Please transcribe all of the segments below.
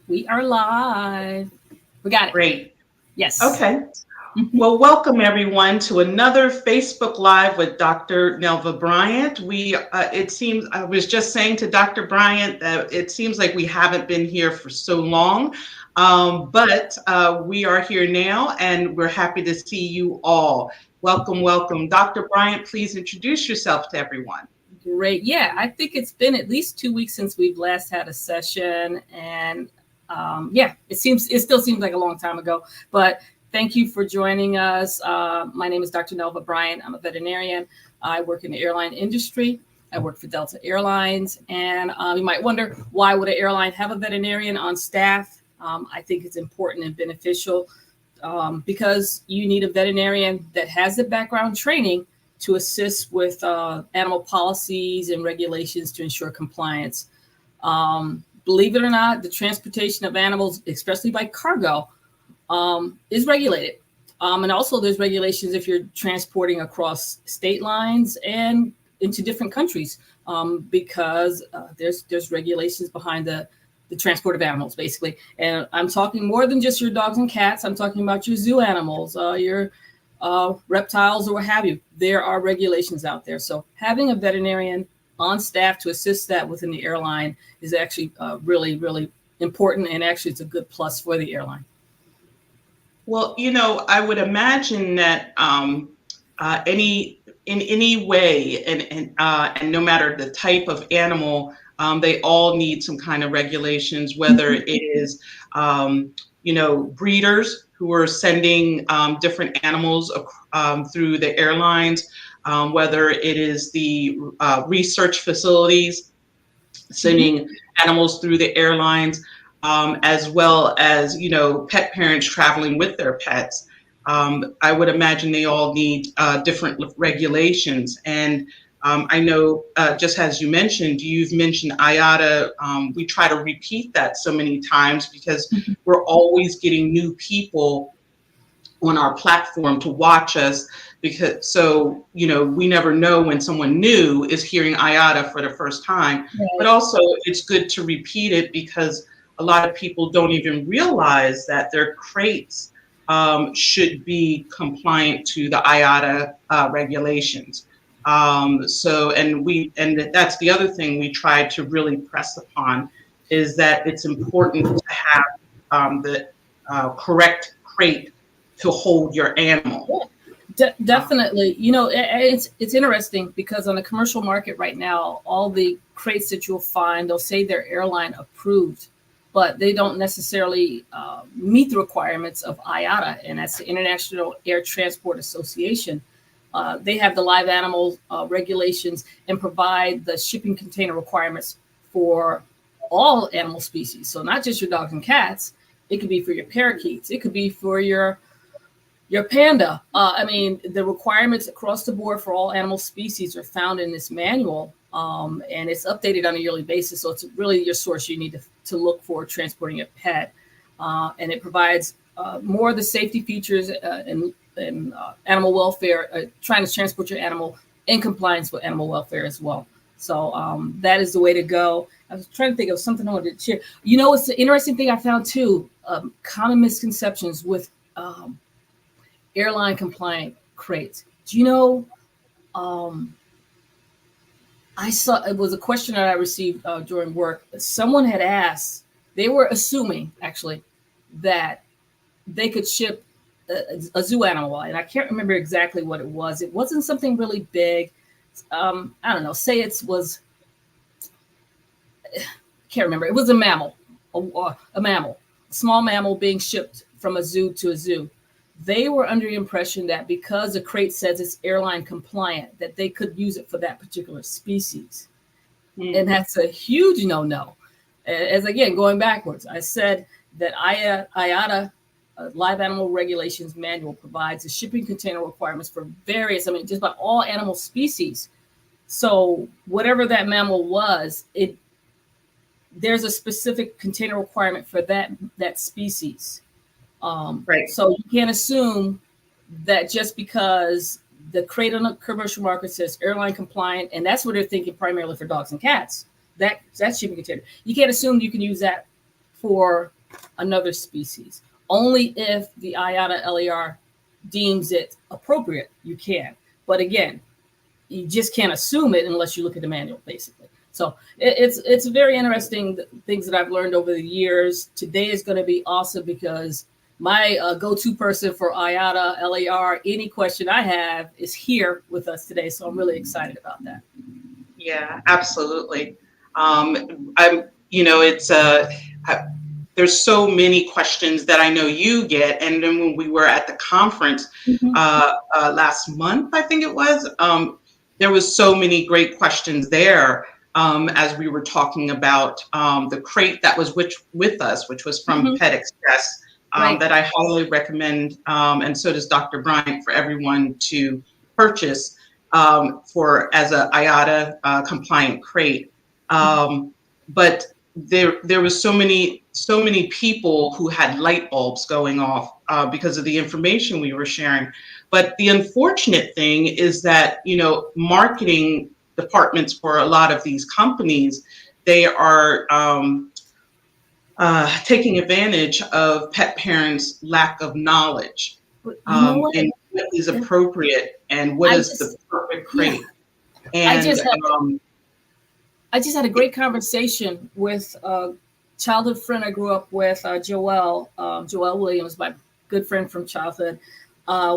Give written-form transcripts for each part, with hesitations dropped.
We are live. We got it. Great. Yes. Okay. Well, welcome everyone to another Facebook Live with Dr. Nelva Bryant. It seems, I was just saying to Dr. Bryant that it seems like we haven't been here for so long, but we are here now and we're happy to see you all. Welcome, welcome. Dr. Bryant, please introduce yourself to everyone. Great. Yeah, I think it's been at least 2 weeks since we've last had a session, and it still seems like a long time ago. But thank you for joining us. My name is Dr. Nelva Bryant. I'm a veterinarian. I work in the airline industry. I work for Delta Airlines, and you might wonder, why would an airline have a veterinarian on staff? I think it's important and beneficial because you need a veterinarian that has the background training to assist with animal policies and regulations to ensure compliance. Believe it or not, the transportation of animals, especially by cargo, is regulated. And also there's regulations if you're transporting across state lines and into different countries because there's regulations behind the transport of animals, basically. And I'm talking more than just your dogs and cats. I'm talking about your zoo animals, your reptiles or what have you. There are regulations out there. So having a veterinarian on staff to assist that within the airline is actually really, really important. And actually it's a good plus for the airline. Well, I would imagine that in any way, and no matter the type of animal, they all need some kind of regulations. Whether it is, breeders who are sending different animals through the airlines, whether it is the research facilities sending animals through the airlines. As well as, pet parents traveling with their pets. I would imagine they all need different regulations. And I know, just as you've mentioned IATA. We try to repeat that so many times because we're always getting new people on our platform to watch us, because we never know when someone new is hearing IATA for the first time. Right. But also it's good to repeat it because a lot of people don't even realize that their crates should be compliant to the IATA regulations. And that's the other thing we try to really press upon, is that it's important to have the correct crate to hold your animal. Definitely. It's interesting because on the commercial market right now, all the crates that you'll find, they'll say they're airline approved, but they don't necessarily meet the requirements of IATA, and that's the International Air Transport Association. They have the live animal regulations and provide the shipping container requirements for all animal species. So not just your dogs and cats. It could be for your parakeets. It could be for your panda. The requirements across the board for all animal species are found in this manual. And it's updated on a yearly basis. So it's really your source you need to look for transporting a pet. And it provides more of the safety features and animal welfare, trying to transport your animal in compliance with animal welfare as well. So that is the way to go. I was trying to think of something I wanted to share. It's the interesting thing I found too, common misconceptions with airline compliant crates. Do you know, I saw, it was a question that I received during work. Someone had asked, they were assuming actually that they could ship a zoo animal, and I can't remember exactly what it was. It wasn't something really big. I don't know, say it was, can't remember. It was a mammal, a mammal, small mammal being shipped from a zoo to a zoo. They were under the impression that because the crate says it's airline compliant, that they could use it for that particular species. And that's a huge no-no. As again, going backwards, I said that IATA Live Animal Regulations Manual provides the shipping container requirements for various, just about all animal species. So whatever that mammal was, there's a specific container requirement for that species. Right. So you can't assume that just because the crate on the commercial market says airline compliant, and that's what they're thinking primarily for dogs and cats, that shipping container. You can't assume you can use that for another species. Only if the IATA LER deems it appropriate, you can. But again, you just can't assume it unless you look at the manual, basically. So it's very interesting things that I've learned over the years. Today is going to be awesome because my go-to person for IATA, LER, any question I have is here with us today. So I'm really excited about that. Yeah, absolutely. There's so many questions that I know you get. And then when we were at the conference last month, I think it was, there was so many great questions there as we were talking about the crate that was with us, which was from Pet Express, that I highly recommend, and so does Dr. Bryant, for everyone to purchase as a IATA compliant crate. But there was so many people who had light bulbs going off because of the information we were sharing. But the unfortunate thing is that, marketing departments for a lot of these companies, they are taking advantage of pet parents' lack of knowledge and what is appropriate and what is the perfect crate. Yeah. And I just had a great conversation with a childhood friend I grew up with, Joelle Williams, my good friend from childhood.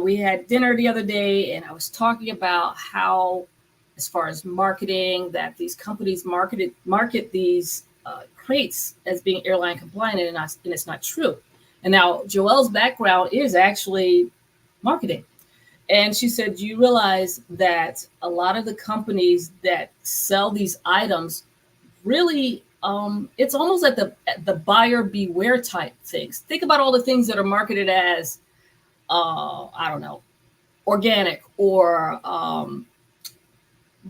We had dinner the other day, and I was talking about how, as far as marketing, that these companies market these crates as being airline compliant, and it's not true. And now Joelle's background is actually marketing. And she said, do you realize that a lot of the companies that sell these items really, it's almost like the buyer beware type things. Think about all the things that are marketed as, I don't know, organic or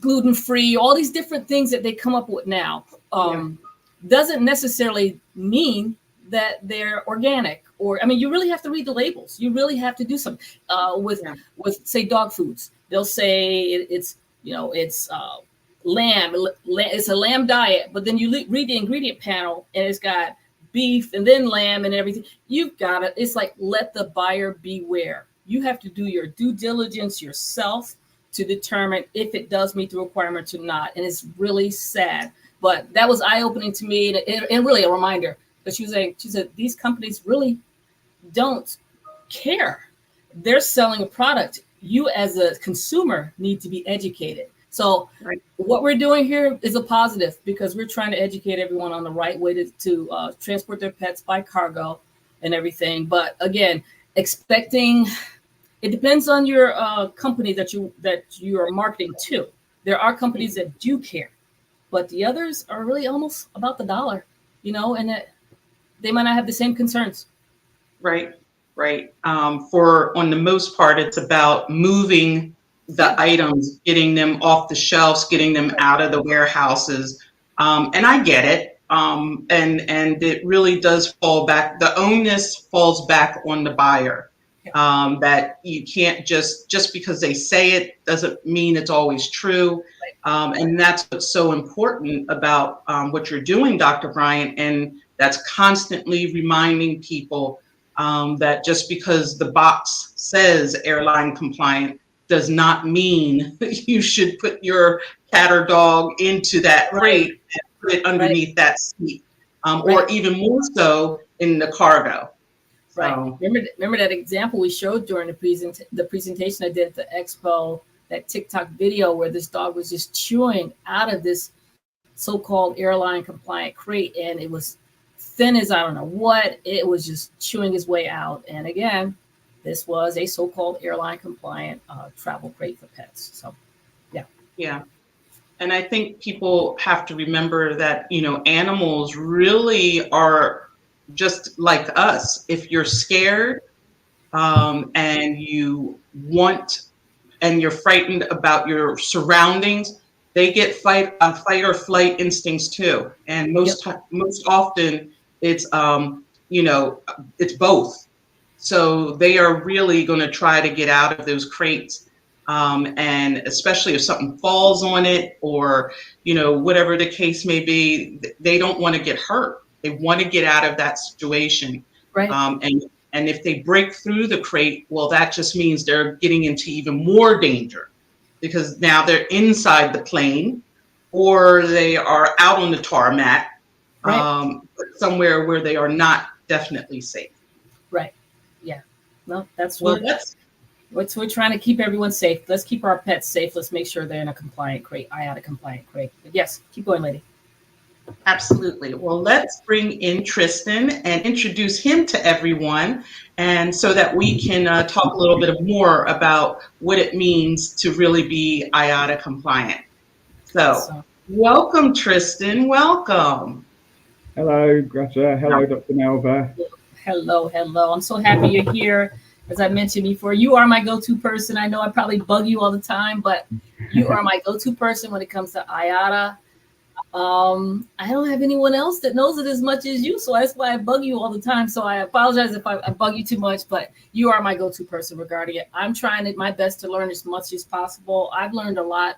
gluten-free, all these different things that they come up with now. Doesn't necessarily mean that they're organic. Or, I mean, you really have to read the labels. You really have to do something with say, dog foods. They'll say it's lamb. It's a lamb diet, but then you read the ingredient panel and it's got beef and then lamb and everything. You've got it. It's like, let the buyer beware. You have to do your due diligence yourself to determine if it does meet the requirements or not. And it's really sad. But that was eye-opening to me and really a reminder. But she said, these companies really don't care. They're selling a product. You as a consumer need to be educated. So what we're doing here is a positive because we're trying to educate everyone on the right way to transport their pets by cargo and everything. But again, it depends on your company that you are marketing to. There are companies that do care, but the others are really almost about the dollar, and they might not have the same concerns. Right. For on the most part, it's about moving the items, getting them off the shelves, getting them out of the warehouses. And I get it. And it really does fall back. The onus falls back on the buyer. That you can't just because they say it doesn't mean it's always true. And that's what's so important about what you're doing, Dr. Bryant. And that's constantly reminding people that just because the box says airline compliant does not mean you should put your cat or dog into that crate and put it underneath that seat, or even more so in the cargo. Right. Remember that example we showed during the presentation I did at the expo, that TikTok video where this dog was just chewing out of this so-called airline compliant crate, and it was thin as I don't know what. It was just chewing his way out. And again, this was a so-called airline compliant travel crate for pets. So, yeah. And I think people have to remember that, animals really are just like us. If you're scared and you're frightened about your surroundings, they get fight or flight instincts too. And most often it's it's both. So they are really going to try to get out of those crates, and especially if something falls on it or whatever the case may be, they don't want to get hurt. They want to get out of that situation. Right. And if they break through the crate, well, that just means they're getting into even more danger, because now they're inside the plane or they are out on the tarmac, Right. somewhere where they are not definitely safe. Right. Yeah. No, that's Well, what we're trying to keep everyone safe. Let's keep our pets safe. Let's make sure they're in a compliant crate, IATA compliant crate. But yes, keep going, lady. absolutely. Well, let's bring in Tristan and introduce him to everyone, and so that we can talk a little bit more about what it means to really be IATA compliant. So, welcome, Tristan. Welcome. Hello, Greta. Hello, Dr. Nelva. Hello, hello. I'm so happy you're here. As I mentioned before, you are my go-to person. I know I probably bug you all the time, but you are my go-to person when it comes to IATA. I don't have anyone else that knows it as much as you, so that's why I bug you all the time. So I apologize if I bug you too much, but you are my go-to person regarding it. I'm trying my best to learn as much as possible. I've learned a lot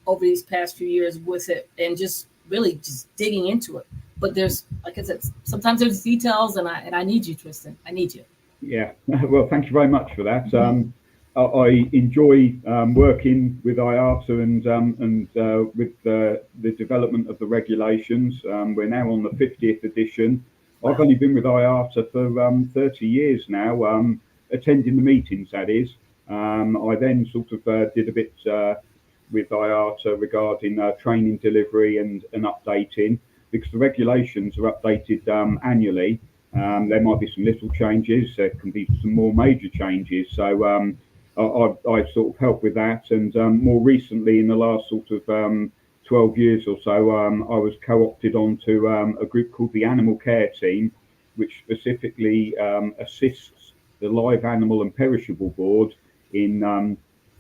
over these past few years with it, and just really just digging into it. But there's, like I said, sometimes there's details, and I need you, Tristan. I need you. Yeah, well, thank you very much for that. I enjoy working with IATA and with the development of the regulations. We're now on the 50th edition. Wow. I've only been with IATA for 30 years now, attending the meetings, that is. I then sort of did a bit with IATA regarding training delivery and updating, because the regulations are updated annually. There might be some little changes, there can be some more major changes. So I sort of helped with that, and more recently, in the last sort of 12 years or so, I was co-opted onto a group called the Animal Care Team, which specifically assists the Live Animal and Perishable Board in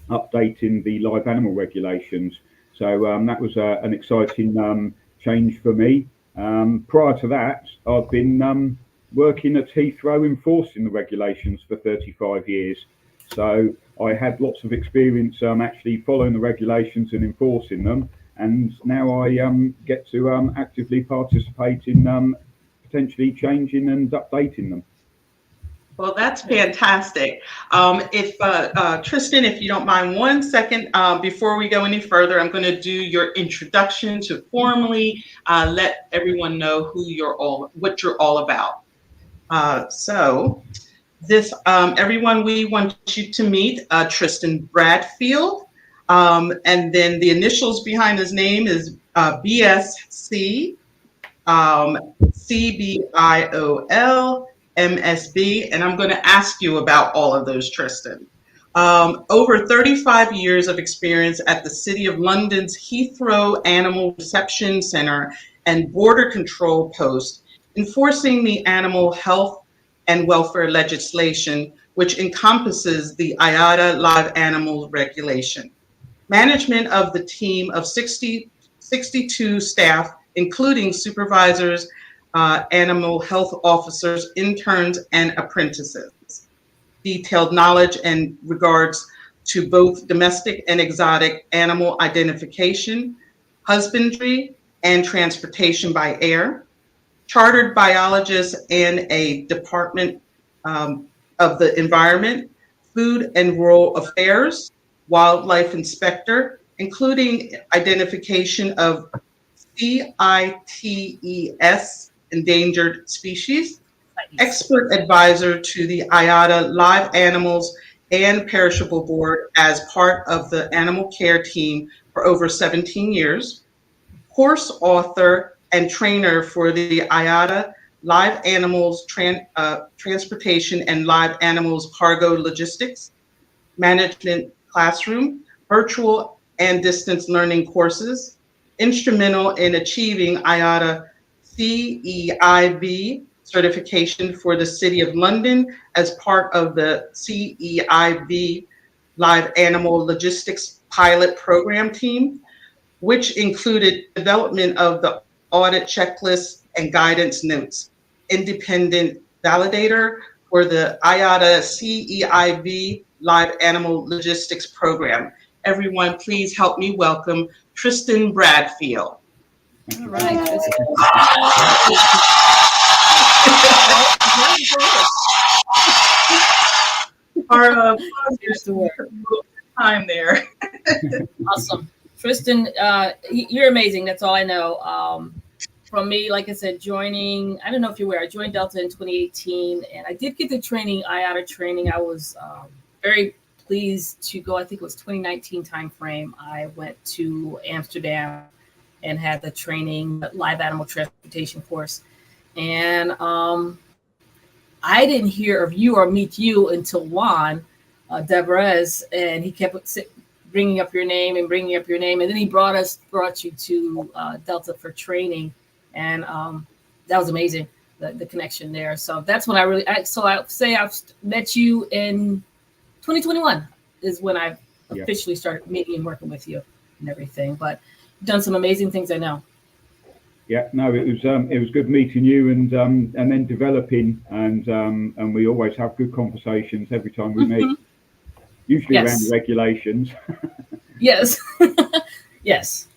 updating the live animal regulations. So that was an exciting change for me. Prior to that, I've been working at Heathrow enforcing the regulations for 35 years. So I had lots of experience actually following the regulations and enforcing them. And now I get to actively participate in potentially changing and updating them. Well, that's fantastic. Tristan, if you don't mind 1 second, before we go any further, I'm going to do your introduction to formally let everyone know what you're all about. Everyone, we want you to meet Tristan Bradfield, and then the initials behind his name is BSC, CBIOL, MSB, and I'm going to ask you about all of those, Tristan. Over 35 years of experience at the City of London's Heathrow Animal Reception Centre and Border Control Post, enforcing the animal health and welfare legislation, which encompasses the IATA live animal regulation. Management of the team of 62 staff, including supervisors, animal health officers, interns, and apprentices. Detailed knowledge in regards to both domestic and exotic animal identification, husbandry, and transportation by air. Chartered biologist and a Department of the Environment, Food and Rural Affairs, wildlife inspector, including identification of CITES, endangered species, expert advisor to the IATA Live Animals and Perishable Board as part of the animal care team for over 17 years, course author and trainer for the IATA Live Animals Transportation and Live Animals Cargo Logistics, Management Classroom, virtual and distance learning courses, instrumental in achieving IATA CEIV certification for the City of London as part of the CEIV Live Animal Logistics Pilot Program Team, which included development of the audit checklist and guidance notes, independent validator for the IATA CEIV Live Animal Logistics Program. Everyone, please help me welcome Tristan Bradfield. All right. Our time there. Awesome. Tristan, you're amazing. That's all I know. From me, like I said, joining, I don't know if you're aware, I joined Delta in 2018, and I did get the training, IATA training. I was very pleased to go, I think it was 2019 timeframe. I went to Amsterdam and had the training, live animal transportation course. And I didn't hear of you or meet you until Juan Deverez, and he kept bringing up your name, and then he brought you to Delta for training, and that was amazing, the connection there. So that's when I say I've met you in 2021 is when I officially started meeting and working with you and everything. But you've done some amazing things, I know. Yeah, no, it was good meeting you, and then developing, and we always have good conversations every time we meet. Usually around the regulations. Yes, yes.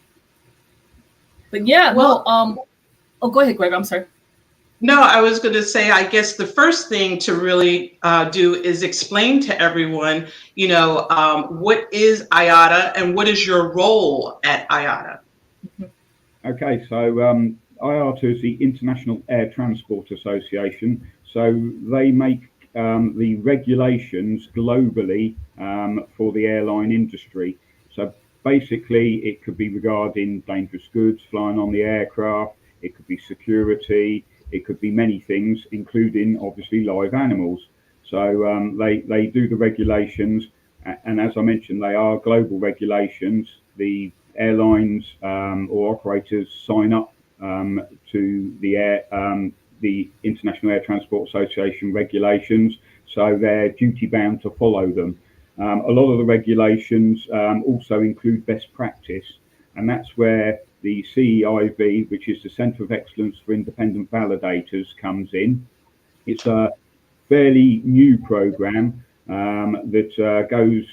But yeah, well, oh, go ahead, Greg. I'm sorry. No, I was going to say, I guess the first thing to really do is explain to everyone, what is IATA and what is your role at IATA? Okay, so IATA is the International Air Transport Association. So they make the regulations globally for the airline industry. So basically, it could be regarding dangerous goods flying on the aircraft. It could be security. It could be many things, including obviously live animals. So they do the regulations, and as I mentioned, they are global regulations. The airlines or operators sign up to the International Air Transport Association regulations, so they're duty bound to follow them. A lot of the regulations also include best practice, and that's where the CEIV, which is the Centre of Excellence for Independent Validators, comes in. It's a fairly new program that goes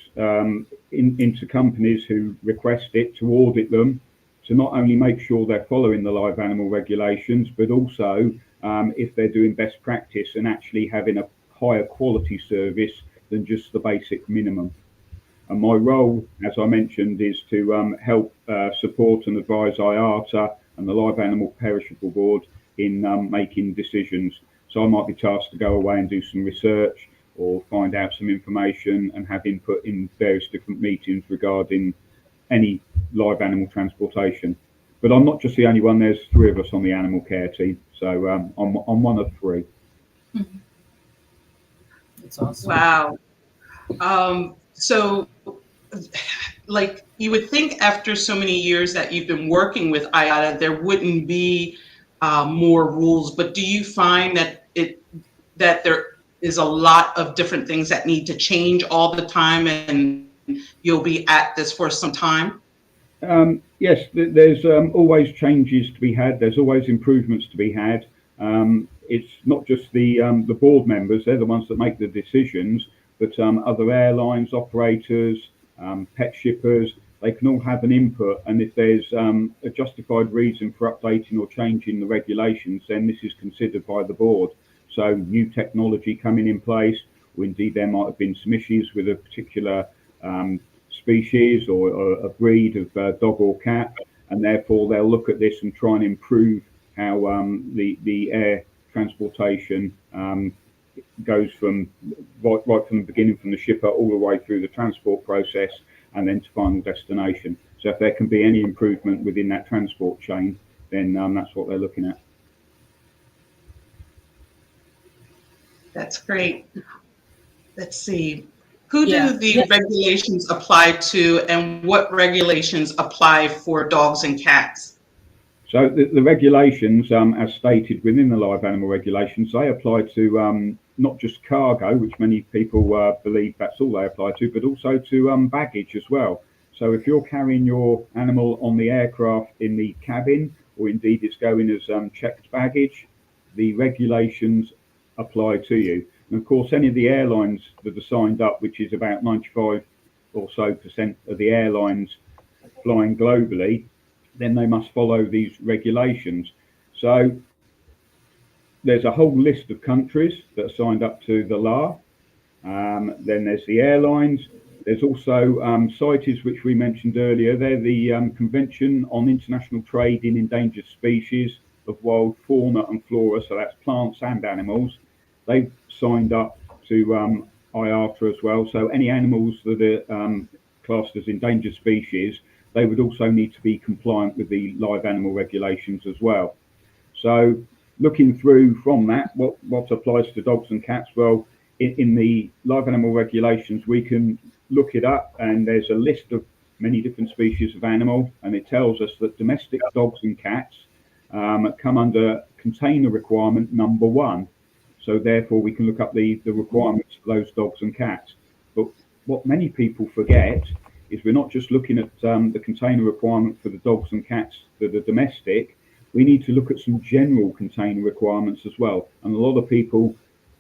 into companies who request it to audit them, to not only make sure they're following the live animal regulations, but also if they're doing best practice and actually having a higher quality service than just the basic minimum. And my role, as I mentioned, is to help support and advise IATA and the Live Animal Perishable Board in making decisions. So I might be tasked to go away and do some research or find out some information and have input in various different meetings regarding any live animal transportation. But I'm not just the only one. There's 3 of us on the animal care team. So I'm one of 3. That's awesome. Wow. So, like, you would think after so many years that you've been working with IATA, there wouldn't be more rules. But do you find that there is a lot of different things that need to change all the time, and you'll be at this for some time? Yes, there's always changes to be had. There's always improvements to be had. It's not just the board members; they're the ones that make the decisions. But other airlines, operators, pet shippers, they can all have an input. And if there's a justified reason for updating or changing the regulations, then this is considered by the board. So new technology coming in place, or indeed there might have been some issues with a particular species or a breed of dog or cat, and therefore they'll look at this and try and improve how the air transportation goes from right from the beginning, from the shipper all the way through the transport process and then to final destination. So if there can be any improvement within that transport chain, then that's what they're looking at. That's great. Let's see. Who do the regulations apply to, and what regulations apply for dogs and cats? So the regulations, as stated within the live animal regulations, they apply to not just cargo, which many people believe that's all they apply to, but also to baggage as well. So if you're carrying your animal on the aircraft in the cabin, or indeed it's going as checked baggage, the regulations apply to you. And of course, any of the airlines that are signed up, which is about 95% or so of the airlines flying globally, then they must follow these regulations. So there's a whole list of countries that are signed up to the law. Then there's the airlines. There's also CITES, which we mentioned earlier. They're the Convention on International Trade in Endangered Species of Wild Fauna and Flora, so that's plants and animals. They've signed up to IATA as well. So any animals that are classed as endangered species, they would also need to be compliant with the live animal regulations as well. So looking through from that, what applies to dogs and cats? Well, in the live animal regulations, we can look it up, and there's a list of many different species of animal, and it tells us that domestic dogs and cats come under container requirement number 1. So therefore, we can look up the requirements for those dogs and cats. But what many people forget is we're not just looking at the container requirement for the dogs and cats that are domestic. We need to look at some general container requirements as well. And a lot of people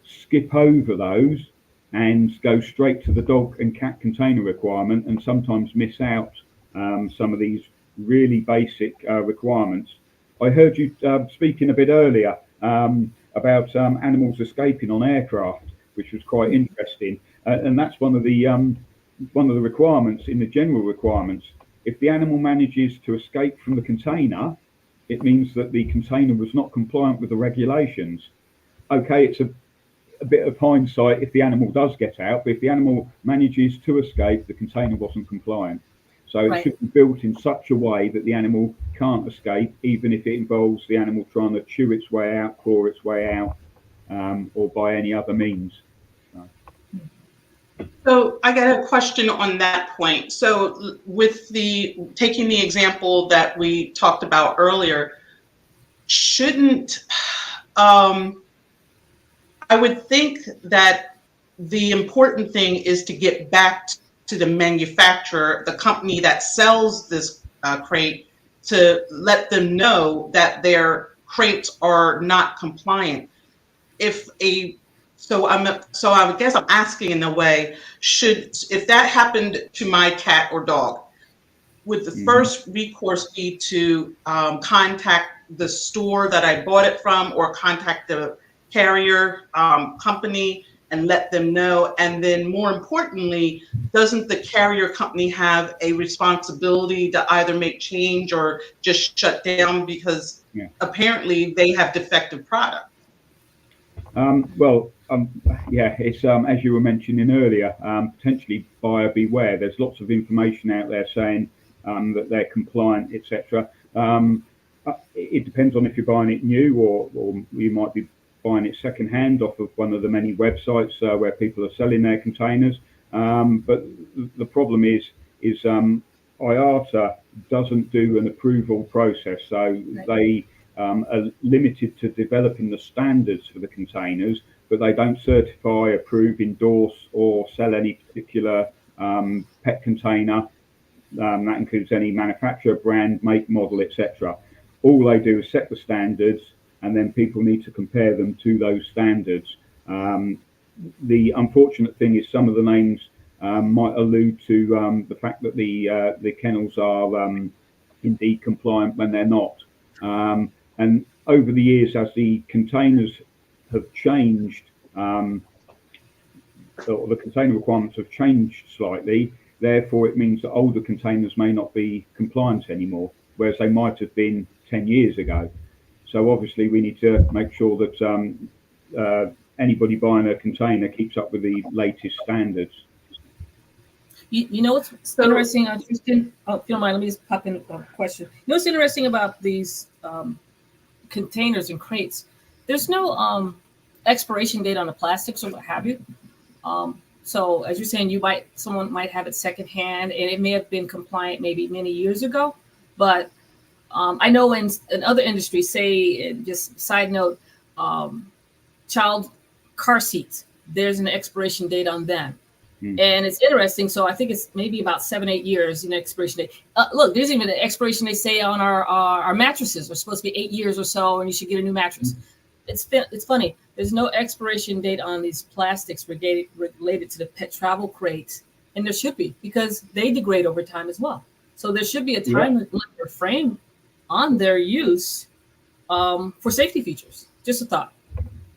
skip over those and go straight to the dog and cat container requirement, and sometimes miss out some of these really basic requirements. I heard you speaking a bit earlier about animals escaping on aircraft, which was quite interesting, and that's one of the requirements in the general requirements. If the animal manages to escape from the container, it means that the container was not compliant with the regulations. Okay, it's a bit of hindsight if the animal does get out, but if the animal manages to escape, the container wasn't compliant. So it should be built in such a way that the animal can't escape, even if it involves the animal trying to chew its way out, claw its way out, or by any other means. So I got a question on that point. So with taking the example that we talked about earlier, shouldn't I would think that the important thing is to get back to the manufacturer, the company that sells this crate, to let them know that their crates are not compliant. So I guess I'm asking in a way, if that happened to my cat or dog, would the first recourse be to contact the store that I bought it from, or contact the carrier company and let them know? And then more importantly, doesn't the carrier company have a responsibility to either make change or just shut down because apparently they have defective product? It's as you were mentioning earlier, potentially buyer beware. There's lots of information out there saying that they're compliant, etc. It depends on if you're buying it new, or you might be buying it secondhand off of one of the many websites where people are selling their containers. But the problem is IATA doesn't do an approval process, so they are limited to developing the standards for the containers, but they don't certify, approve, endorse, or sell any particular pet container. That includes any manufacturer, brand, make, model, etc. All they do is set the standards, and then people need to compare them to those standards. The unfortunate thing is some of the names might allude to the fact that the kennels are indeed compliant when they're not. And over the years, as the containers have changed, or the container requirements have changed slightly, therefore it means that older containers may not be compliant anymore, whereas they might have been 10 years ago. So obviously we need to make sure that anybody buying a container keeps up with the latest standards. You know what's interesting, Tristan? Oh, if you don't mind, let me just pop in a question. You know what's interesting about these containers and crates? There's no expiration date on the plastics or what have you. So as you're saying, someone might have it secondhand, and it may have been compliant maybe many years ago. But I know in other industries, say, just side note, child car seats, there's an expiration date on them. And it's interesting. So I think it's maybe about 7-8 years in expiration date. Look, there's even an expiration they say on our mattresses are supposed to be 8 years or so, and you should get a new mattress. It's funny. There's no expiration date on these plastics related to the pet travel crates, and there should be, because they degrade over time as well. So there should be a time limit frame on their use for safety features. Just a thought.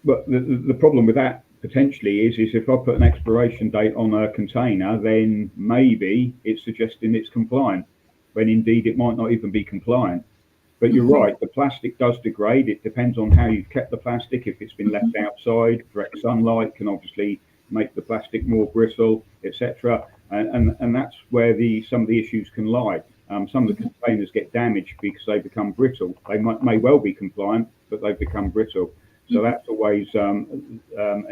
But the problem with that potentially is if I put an expiration date on a container, then maybe it's suggesting it's compliant, when indeed it might not even be compliant. But you're right, the plastic does degrade. It depends on how you've kept the plastic. If it's been left outside, direct sunlight can obviously make the plastic more brittle, etc. And that's where some of the issues can lie. Some of the containers get damaged because they become brittle. They may well be compliant, but they've become brittle. So that's always an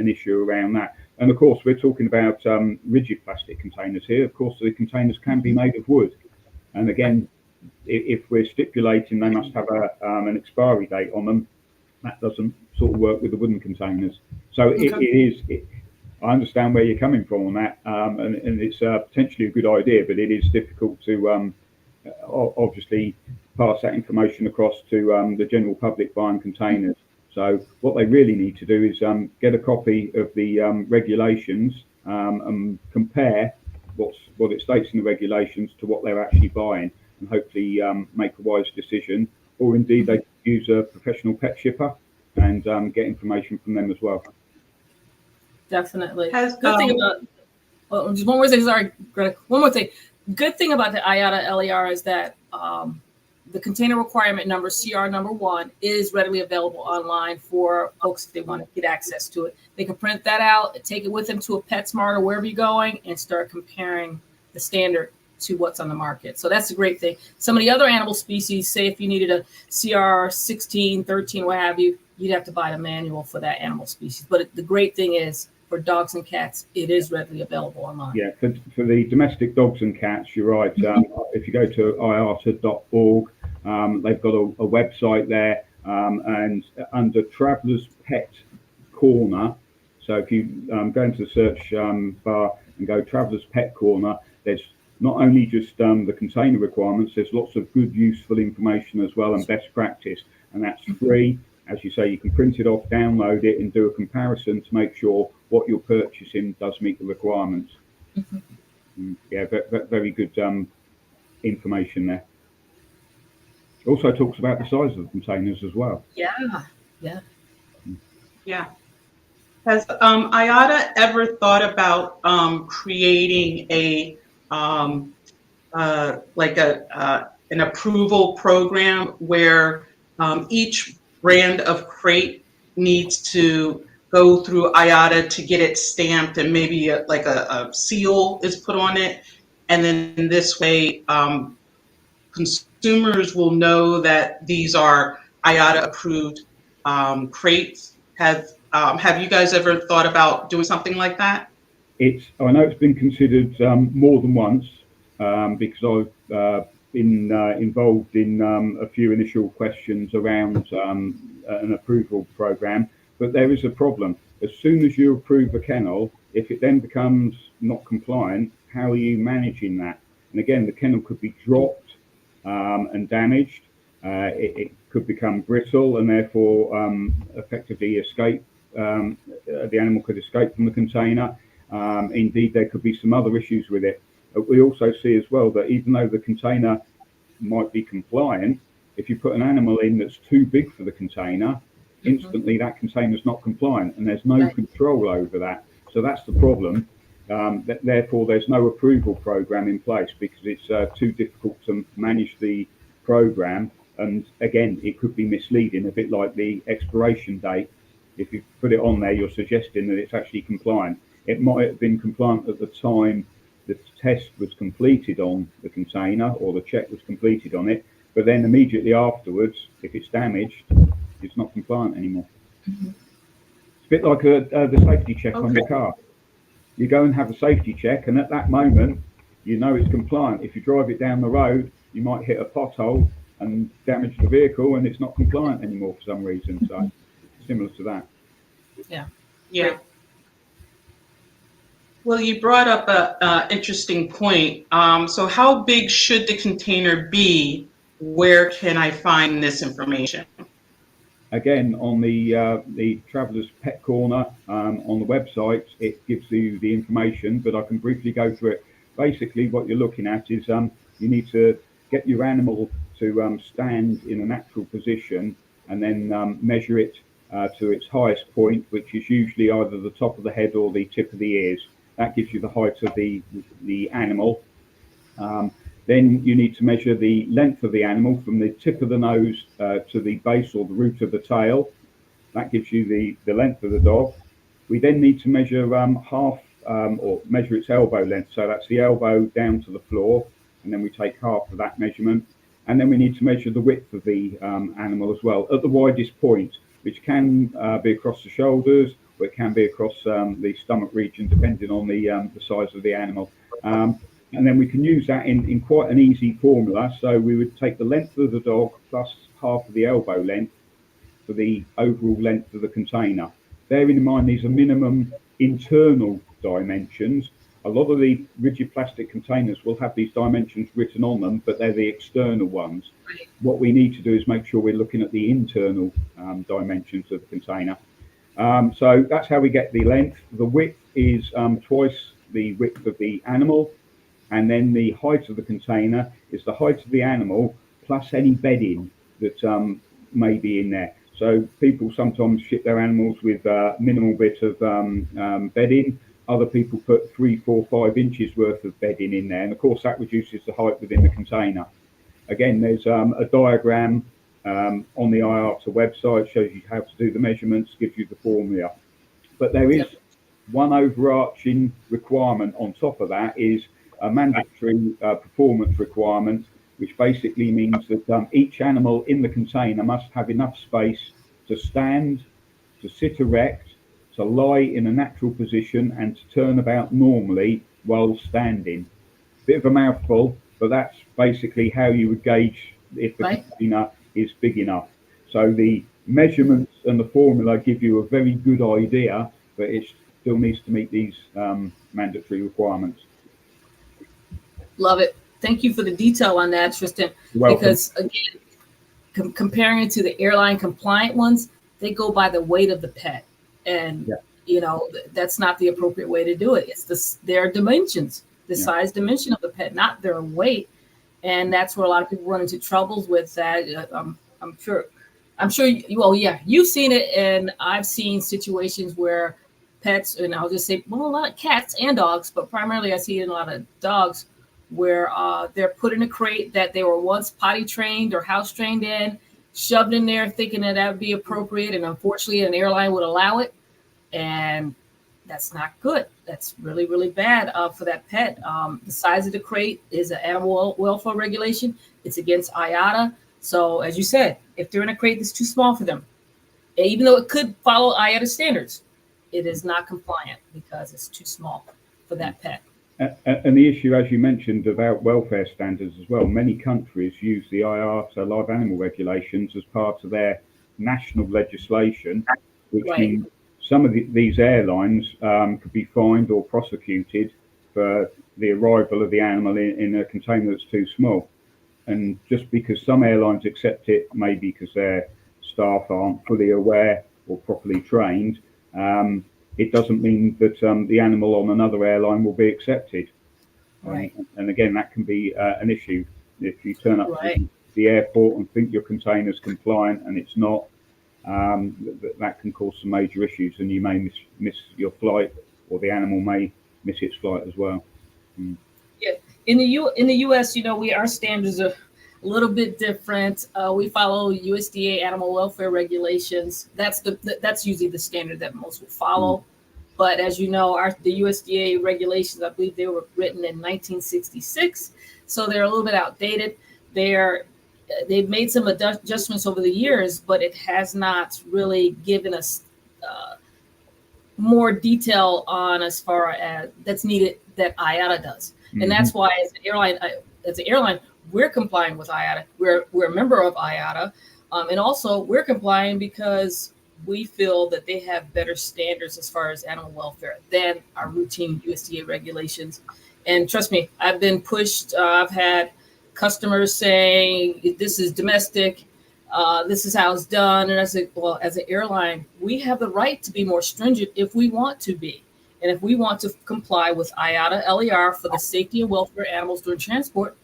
issue around that. And of course, we're talking about rigid plastic containers here. Of course, the containers can be made of wood. And again, if we're stipulating they must have an expiry date on them, that doesn't sort of work with the wooden containers. So I understand where you're coming from on that, and it's potentially a good idea, but it is difficult to obviously pass that information across to the general public buying containers. So what they really need to do is get a copy of the regulations and compare what it states in the regulations to what they're actually buying, and hopefully make a wise decision. Or indeed they could use a professional pet shipper and get information from them as well. Definitely. Good thing about just one more thing. Sorry, Greta. One more thing. Good thing about the IATA LER is that the container requirement number, CR number 1, is readily available online for folks if they want to get access to it. They can print that out, take it with them to a PetSmart or wherever you're going, and start comparing the standard to what's on the market. So that's a great thing. Some of the other animal species, say if you needed a CR 16, 13, what have you, you'd have to buy the manual for that animal species. But the great thing is, for dogs and cats, it is readily available online. Yeah, for the domestic dogs and cats, you're right. If you go to IATA.org, they've got a website there, and under Traveller's Pet Corner, so if you go into the search bar and go Traveller's Pet Corner, there's not only just the container requirements, there's lots of good, useful information as well and best practice, and that's free. As you say, you can print it off, download it, and do a comparison to make sure what you're purchasing does meet the requirements. Yeah, very good information there. It also talks about the size of the containers as well. Yeah. Has IATA ever thought about creating an approval program where each brand of crate needs to go through IATA to get it stamped, and maybe a seal is put on it, and then this way consumers will know that these are IATA approved crates? Have you guys ever thought about doing something like that? I know it's been considered more than once, because I've been involved in a few initial questions around an approval program, but there is a problem. As soon as you approve a kennel, if it then becomes not compliant, how are you managing that? And again, the kennel could be dropped and damaged. It could become brittle and therefore effectively escape. The animal could escape from the container. Indeed, there could be some other issues with it. We also see as well that even though the container might be compliant, if you put an animal in that's too big for the container, instantly that container is not compliant, and there's no control over that. So that's the problem. Therefore, there's no approval program in place because it's too difficult to manage the program. And again, it could be misleading, a bit like the expiration date. If you put it on there, you're suggesting that it's actually compliant. It might have been compliant at the time the test was completed on the container or the check was completed on it, but then immediately afterwards, if it's damaged, it's not compliant anymore. It's a bit like the safety check on your car. You go and have a safety check, and at that moment, you know it's compliant. If you drive it down the road, you might hit a pothole and damage the vehicle, and it's not compliant anymore for some reason. So similar to that. Yeah. Well, you brought up an interesting point. So how big should the container be? Where can I find this information? Again, on the Traveller's Pet Corner on the website, it gives you the information, but I can briefly go through it. Basically, what you're looking at is you need to get your animal to stand in a natural position and then measure it to its highest point, which is usually either the top of the head or the tip of the ears. That gives you the height of the animal. Then you need to measure the length of the animal from the tip of the nose to the base or the root of the tail. That gives you the length of the dog. We then need to measure or measure its elbow length. So that's the elbow down to the floor, and then we take half of that measurement. And then we need to measure the width of the animal as well at the widest point, which can be across the shoulders, or it can be across the stomach region, depending on the size of the animal. And then we can use that in quite an easy formula. So we would take the length of the dog plus half of the elbow length for the overall length of the container. Bearing in mind these are minimum internal dimensions. A lot of the rigid plastic containers will have these dimensions written on them, but they're the external ones. What we need to do is make sure we're looking at the internal dimensions of the container. So that's how we get the length. The width is twice the width of the animal. And then the height of the container is the height of the animal plus any bedding that may be in there. So people sometimes ship their animals with a minimal bit of bedding. Other people put 3, 4, 5 inches worth of bedding in there. And of course that reduces the height within the container. Again, there's a diagram on the IATA website, shows you how to do the measurements, gives you the formula. But there is one overarching requirement on top of that, is a mandatory performance requirement, which basically means that each animal in the container must have enough space to stand, to sit erect, to lie in a natural position, and to turn about normally while standing. Bit of a mouthful, but that's basically how you would gauge if the container is big enough. So the measurements and the formula give you a very good idea, but it still needs to meet these mandatory requirements. Love it. Thank you for the detail on that, Tristan. Because again, comparing it to the airline compliant ones, they go by the weight of the pet, and you know that's not the appropriate way to do it. It's their dimensions, the size dimension of the pet, not their weight, and that's where a lot of people run into troubles with that. I'm sure. You've seen it, and I've seen situations where pets, and I'll just say, well, a lot of cats and dogs, but primarily I see it in a lot of dogs, where they're put in a crate that they were once potty trained or house trained in, shoved in there thinking that would be appropriate. And unfortunately, an airline would allow it. And that's not good. That's really, really bad for that pet. The size of the crate is an animal welfare regulation. It's against IATA. So as you said, if they're in a crate that's too small for them, even though it could follow IATA standards, it is not compliant because it's too small for that pet. And the issue, as you mentioned, about welfare standards as well. Many countries use the IATA live animal regulations as part of their national legislation, which means some of these airlines could be fined or prosecuted for the arrival of the animal in a container that's too small. And just because some airlines accept it, maybe because their staff aren't fully aware or properly trained, it doesn't mean that the animal on another airline will be accepted. And again, that can be an issue. If you turn up to the airport and think your container's compliant and it's not, that can cause some major issues, and you may miss your flight, or the animal may miss its flight as well. Yeah, in the U.S., our standards are a little bit different. We follow USDA animal welfare regulations. That's usually the standard that most will follow. But as you know, the USDA regulations, I believe they were written in 1966, so they're a little bit outdated. They've made some adjustments over the years, but it has not really given us more detail on as far as that's needed that IATA does. And that's why as an airline, we're complying with IATA. We're a member of IATA. And also we're complying because we feel that they have better standards as far as animal welfare than our routine USDA regulations. And trust me, I've been pushed. I've had customers saying, this is domestic. This is how it's done. And I said, well, as an airline, we have the right to be more stringent if we want to be. And if we want to comply with IATA LER for the safety and welfare of animals during transport,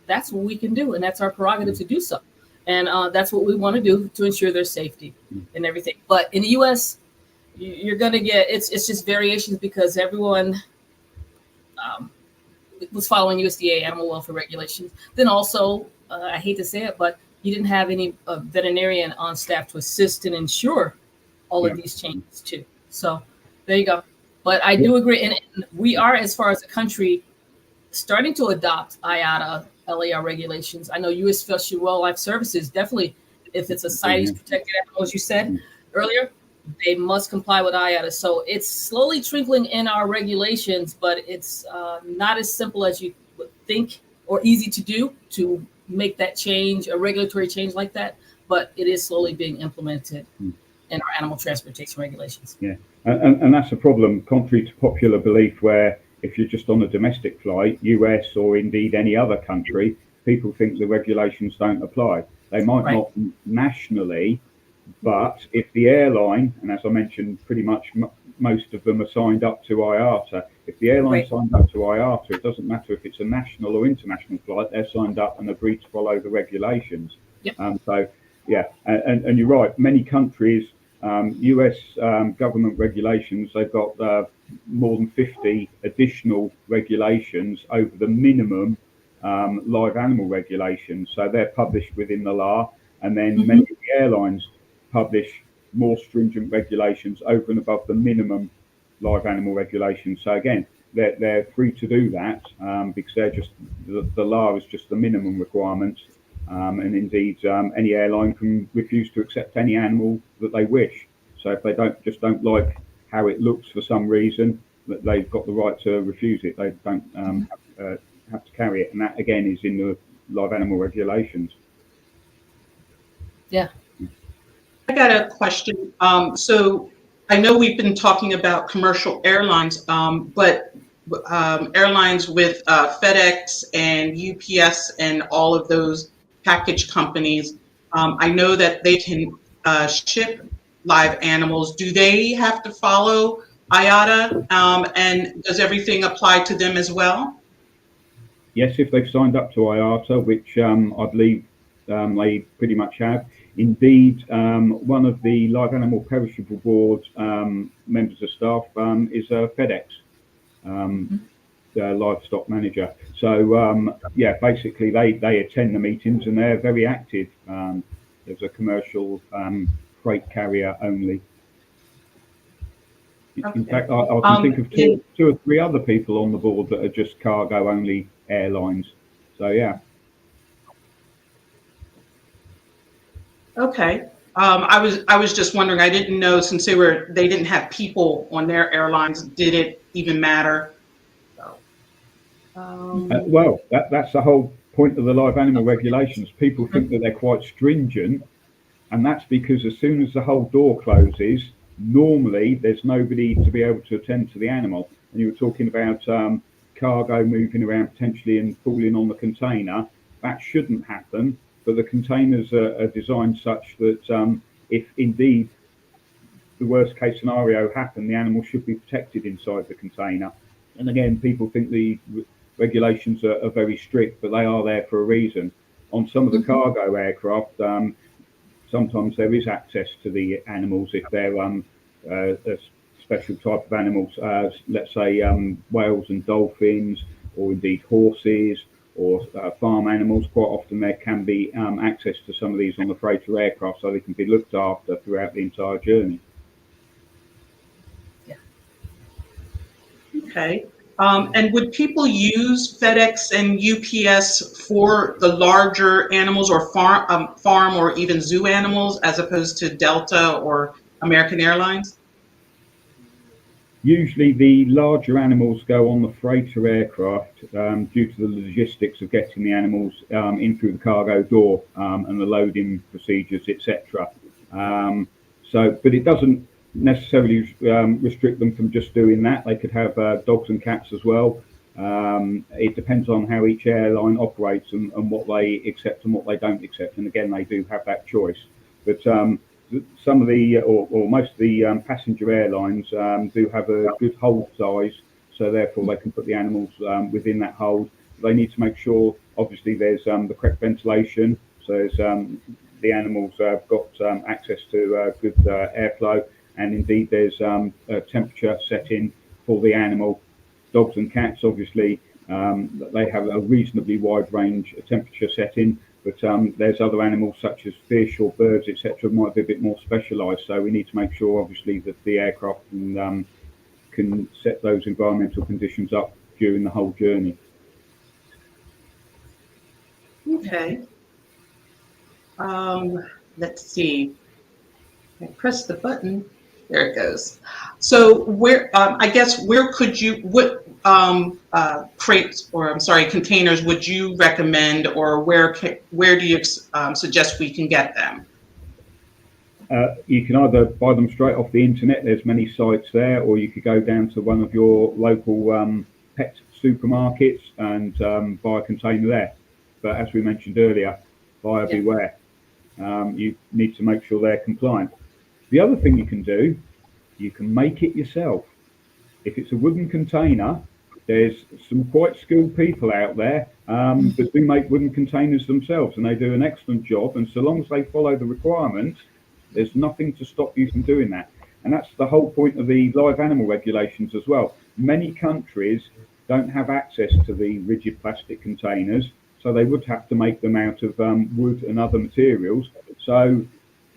that's what we can do. And that's our prerogative to do so. And that's what we want to do to ensure their safety and everything. But in the U.S., you're going to get it's just variations because everyone was following USDA animal welfare regulations. Then also, I hate to say it, but you didn't have any veterinarian on staff to assist and ensure all of these changes too. So there you go. But I do agree, and we are, as far as a country, starting to adopt IATA LAR regulations. I know U.S. Fish and Wildlife Services definitely, if it's a CITES protected animal, as you said earlier, they must comply with IATA. So it's slowly trickling in our regulations, but it's not as simple as you would think or easy to do to make that change, a regulatory change like that. But it is slowly being implemented in our animal transportation regulations. Yeah, and that's a problem, contrary to popular belief, where if you're just on a domestic flight, US or indeed any other country, people think the regulations don't apply. They might not nationally, but if the airline, and as I mentioned, pretty much most of them are signed up to IATA. If the airline signed up to IATA, it doesn't matter if it's a national or international flight, they're signed up and agree to follow the regulations. So, yeah, and you're right, many countries, US government regulations, they've got more than 50 additional regulations over the minimum live animal regulations. So they're published within the law, and then many of the airlines publish more stringent regulations over and above the minimum live animal regulations. So again, they're free to do that because they're just the law is just the minimum requirements. And indeed, any airline can refuse to accept any animal that they wish. So if they don't like how it looks for some reason, that they've got the right to refuse it. They don't have to carry it, and that again is in the live animal regulations. Yeah. I got a question. So I know we've been talking about commercial airlines, but airlines with FedEx and UPS and all of those package companies, I know that they can ship live animals. Do they have to follow IATA? And does everything apply to them as well? Yes, if they've signed up to IATA, which I believe they pretty much have. Indeed, one of the Live Animal Perishable Board members of staff is FedEx, the livestock manager. So yeah, basically they attend the meetings and they're very active. There's a commercial freight carrier only. In fact, I can think of two or three other people on the board that are just cargo only airlines. So yeah. Okay. I was just wondering. I didn't know, since they didn't have people on their airlines, did it even matter? So, well, that's the whole point of the live animal regulations. People think that they're quite stringent, and that's because as soon as the whole door closes, normally there's nobody to be able to attend to the animal. And you were talking about cargo moving around potentially and falling on the container. That shouldn't happen. But the containers are designed such that if indeed the worst case scenario happened, the animal should be protected inside the container. And again, people think the regulations are very strict, but they are there for a reason. On some of the cargo aircraft, sometimes there is access to the animals if they're a special type of animals, let's say whales and dolphins, or indeed horses, or farm animals. Quite often there can be access to some of these on the freighter aircraft, so they can be looked after throughout the entire journey. Yeah. Okay. And would people use FedEx and UPS for the larger animals, or farm or even zoo animals, as opposed to Delta or American Airlines? Usually the larger animals go on the freighter aircraft due to the logistics of getting the animals in through the cargo door and the loading procedures, etc. But it doesn't necessarily restrict them from just doing that. They could have dogs and cats as well. It depends on how each airline operates and what they accept and what they don't accept. And again, they do have that choice. But some of the, or most of the passenger airlines do have a good hold size, so therefore they can put the animals within that hold. They need to make sure, obviously, there's the correct ventilation So as, the animals have got access to good airflow, and indeed there's a temperature setting for the animal. Dogs and cats, obviously, they have a reasonably wide range of temperature setting, but there's other animals such as fish or birds, etc., might be a bit more specialised. So we need to make sure, obviously, that the aircraft can set those environmental conditions up during the whole journey. Okay. Let's see. I press the button. There it goes. So where, I guess, where could you, what crates, or I'm sorry, containers would you recommend, or where do you suggest we can get them? You can either buy them straight off the internet. There's many sites there, or you could go down to one of your local pet supermarkets and buy a container there. But as we mentioned earlier, buyer beware. You need to make sure they're compliant. The other thing you can do, you can make it yourself. If it's a wooden container, there's some quite skilled people out there that do make wooden containers themselves, and they do an excellent job. And so long as they follow the requirements, there's nothing to stop you from doing that. And that's the whole point of the live animal regulations as well. Many countries don't have access to the rigid plastic containers, so they would have to make them out of wood and other materials. So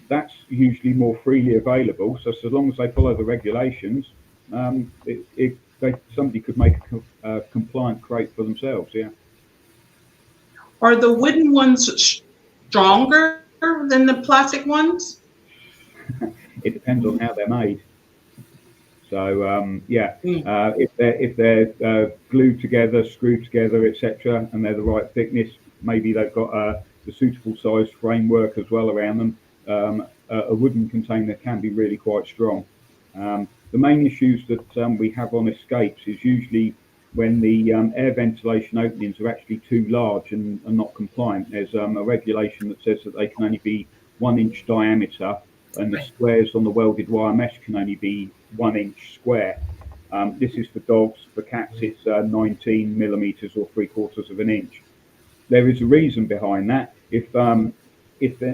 that's usually more freely available. So long as they follow the regulations, somebody could make a compliant crate for themselves. Yeah. Are the wooden ones stronger than the plastic ones? It depends on how they're made. So if they're glued together, screwed together, etc., and they're the right thickness, maybe they've got the suitable size framework as well around them. A wooden container can be really quite strong. The main issues that we have on escapes is usually when the air ventilation openings are actually too large and not compliant. There's a regulation that says that they can only be 1 inch diameter, and the squares on the welded wire mesh can only be 1 inch square. This is for dogs. For cats, it's 19 millimeters or 3/4 of an inch. There is a reason behind that. If an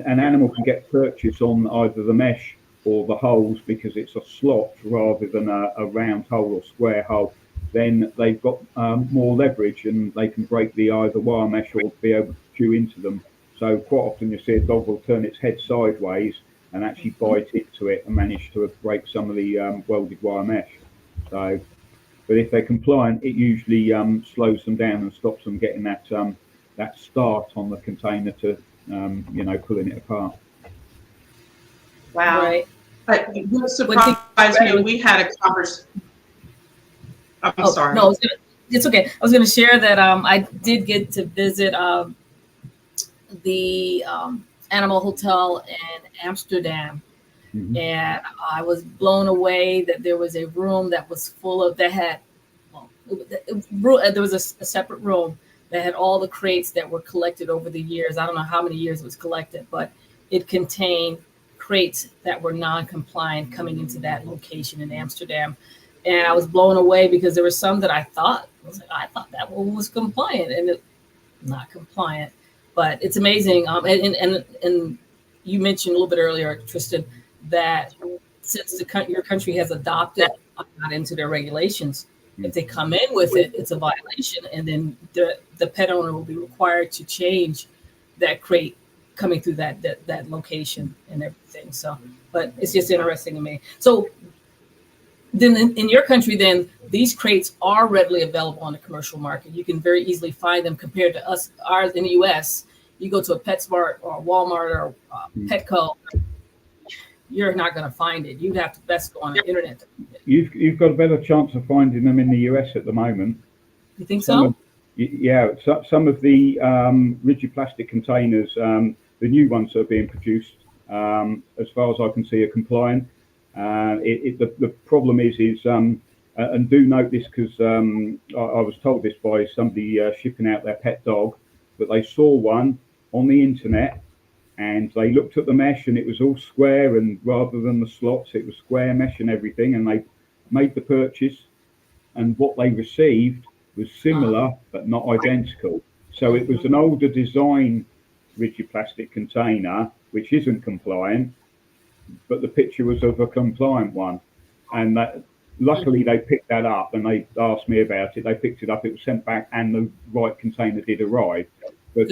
animal can get purchase on either the mesh or the holes because it's a slot rather than a round hole or square hole, then they've got more leverage and they can break either wire mesh or be able to chew into them. So quite often you see a dog will turn its head sideways and actually bite into it and manage to break some of the welded wire mesh. So, but if they're compliant, it usually slows them down and stops them getting that start on the container to pulling it apart. Wow. Right. What surprised me, we had a conversation. I'm sorry. No, it's okay. I was going to share that I did get to visit the animal hotel in Amsterdam. Mm-hmm. And I was blown away that there was a room that was full of, there was a separate room that had all the crates that were collected over the years. I don't know how many years it was collected, but it contained crates that were non-compliant coming into that location in Amsterdam. And I was blown away because there were some that I thought that one was compliant, and it not compliant. But it's amazing. And you mentioned a little bit earlier, Tristan, that since your country has adopted not into their regulations, if they come in with it, it's a violation, and then the pet owner will be required to change that crate coming through that location and everything. So, but it's just interesting to me. So then in your country, then these crates are readily available on the commercial market. You can very easily find them compared to ours in the U.S. You go to a PetSmart or a Walmart or Petco, you're not going to find it. You'd have to best go on the internet. You've got a better chance of finding them in the US at the moment. You think so? Some of the rigid plastic containers, the new ones that are being produced, as far as I can see, are compliant. The problem is, and do note this because I was told this by somebody shipping out their pet dog, that they saw one on the internet and they looked at the mesh and it was all square, and rather than the slots, it was square mesh and everything, and they made the purchase, and what they received was similar but not identical. So it was an older design rigid plastic container, which isn't compliant, but the picture was of a compliant one. And that, luckily they picked that up and they asked me about it. They picked it up, it was sent back, and the right container did arrive. But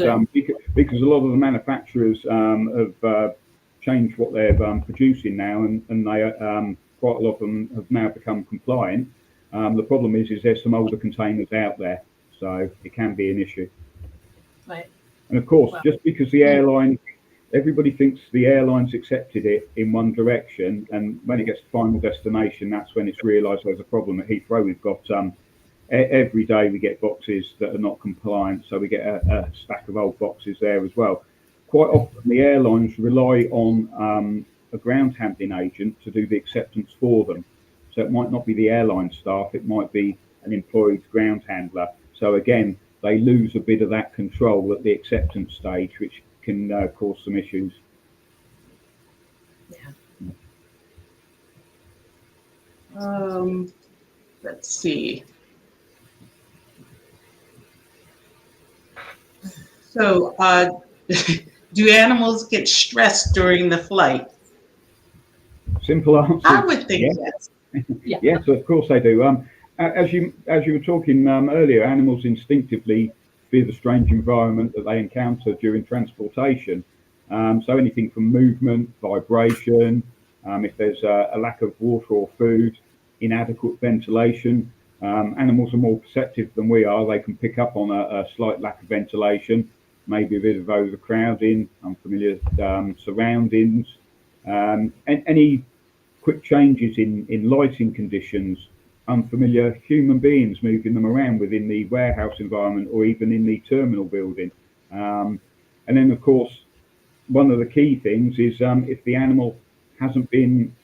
because a lot of the manufacturers have changed what they're producing now, and they quite a lot of them have now become compliant. The problem is there's some older containers out there, so it can be an issue. Right. And of course, just because the airline, everybody thinks the airline's accepted it in one direction, and when it gets to final destination, that's when it's realised there's a problem. At Heathrow, we've got every day we get boxes that are not compliant, so we get a stack of old boxes there as well. Quite often, the airlines rely on a ground handling agent to do the acceptance for them. So it might not be the airline staff, it might be an employed ground handler. So again, they lose a bit of that control at the acceptance stage, which can cause some issues. Let's see. So, do animals get stressed during the flight? Simple answer. I would think yes. Yes, of course they do. As you were talking earlier, animals instinctively fear the strange environment that they encounter during transportation. So anything from movement, vibration, if there's a lack of water or food, inadequate ventilation, animals are more perceptive than we are. They can pick up on a slight lack of ventilation, maybe a bit of overcrowding, unfamiliar surroundings, and any quick changes in lighting conditions, unfamiliar human beings moving them around within the warehouse environment or even in the terminal building. And then, of course, one of the key things is if the animal hasn't been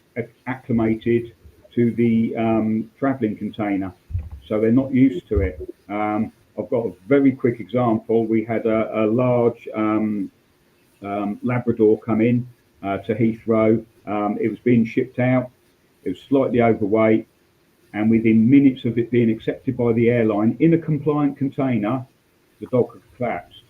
acclimated to the travelling container, so they're not used to it. I've got a very quick example. We had a large Labrador come in to Heathrow. It was being shipped out. It was slightly overweight, and within minutes of it being accepted by the airline in a compliant container, the dog had collapsed.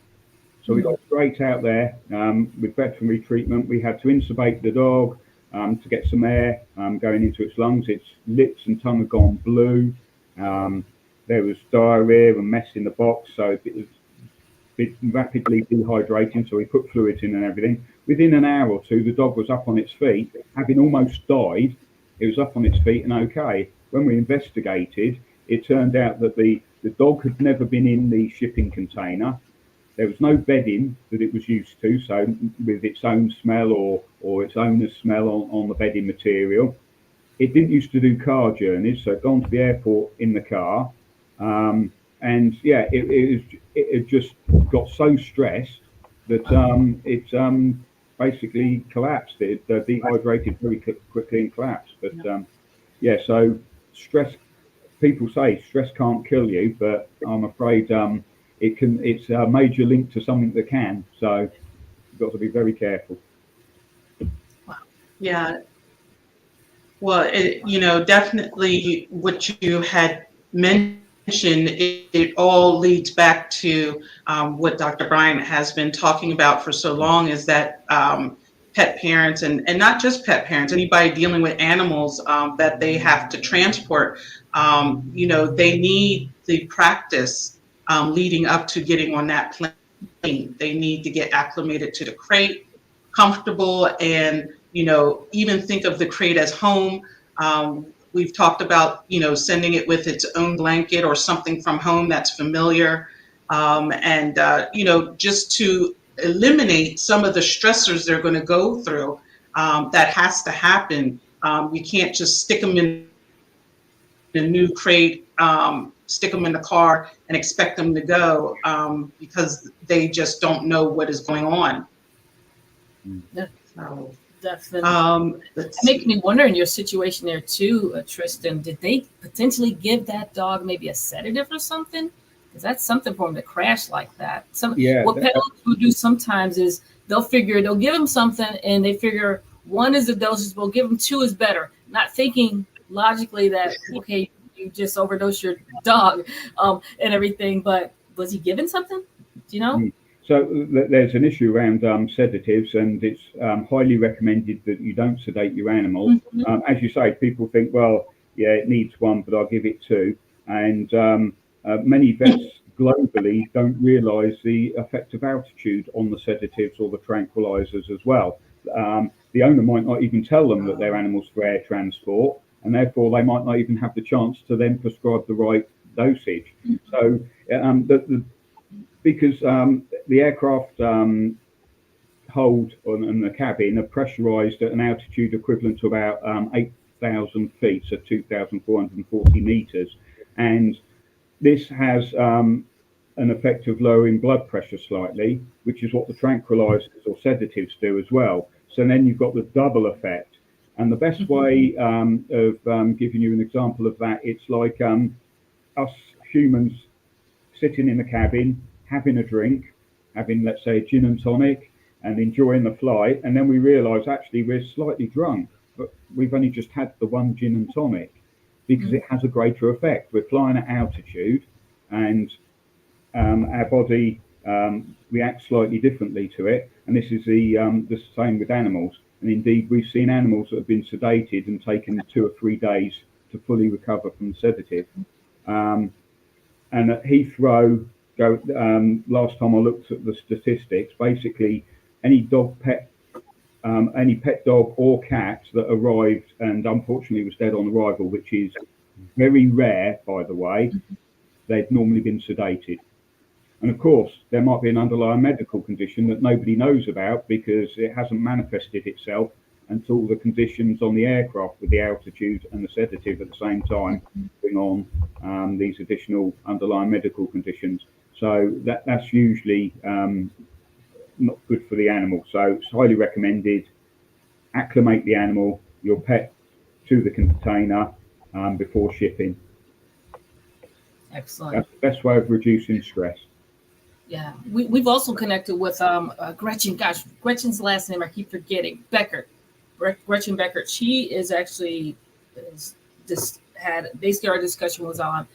So we got straight out there with veterinary treatment. We had to intubate the dog to get some air going into its lungs. Its lips and tongue had gone blue. There was diarrhea and mess in the box, so it was rapidly dehydrating, so we put fluids in and everything. Within an hour or two, the dog was up on its feet, having almost died. It was up on its feet and okay. When we investigated, it turned out that the dog had never been in the shipping container. There was no bedding that it was used to, so with its own smell or its owner's smell on the bedding material. It didn't used to do car journeys, so it'd gone to the airport in the car. And yeah, it just got so stressed that it basically collapsed. It dehydrated very quickly and collapsed. But yeah, so stress, people say stress can't kill you, but I'm afraid it can. It's a major link to something that can. So you've got to be very careful. Wow. Yeah. Well, definitely what you had mentioned, it all leads back to what Dr. Bryant has been talking about for so long, is that pet parents, and not just pet parents, anybody dealing with animals that they have to transport, they need the practice leading up to getting on that plane. They need to get acclimated to the crate, comfortable, and even think of the crate as home. We've talked about, sending it with its own blanket or something from home that's familiar. And just to eliminate some of the stressors they're going to go through, that has to happen. You can't just stick them in a new crate, stick them in the car and expect them to go because they just don't know what is going on. Yeah. So, definitely. It makes me wonder in your situation there too, Tristan, did they potentially give that dog maybe a sedative or something? Because that's something for them to crash like that. What pet owners will do sometimes is they'll give them something and they figure one is the dosage, we'll give them two is better, not thinking logically that, okay, you just overdose your dog and everything, but was he given something? Do you know? So there's an issue around sedatives, and it's highly recommended that you don't sedate your animal. Mm-hmm. As you say, people think, well, yeah, it needs one, but I'll give it two. And many vets globally don't realise the effect of altitude on the sedatives or the tranquilizers as well. The owner might not even tell them that their animal's for air transport, and therefore they might not even have the chance to then prescribe the right dosage. So because the aircraft hold and the cabin are pressurized at an altitude equivalent to about 8,000 feet, so 2,440 meters, and this has an effect of lowering blood pressure slightly, which is what the tranquilizers or sedatives do as well. So then you've got the double effect. And the best way of giving you an example of that, it's like us humans sitting in the cabin, having a drink, having, let's say, a gin and tonic, and enjoying the flight. And then we realise actually we're slightly drunk, but we've only just had the one gin and tonic because it has a greater effect. We're flying at altitude, and our body reacts slightly differently to it. And this is the same with animals. And indeed, we've seen animals that have been sedated and taken 2 or 3 days to fully recover from the sedative. And at Heathrow, last time I looked at the statistics, basically any pet dog or cat that arrived and unfortunately was dead on arrival, which is very rare, by the way, they'd normally been sedated. And of course, there might be an underlying medical condition that nobody knows about because it hasn't manifested itself until the conditions on the aircraft with the altitude and the sedative at the same time bring on these additional underlying medical conditions. So that's usually not good for the animal. So it's highly recommended. Acclimate the animal, your pet, to the container before shipping. Excellent. That's the best way of reducing stress. Yeah, we've also connected with Gretchen. Gosh, Gretchen's last name I keep forgetting. Beckert. Gretchen Beckert. She is actually just had basically our discussion was on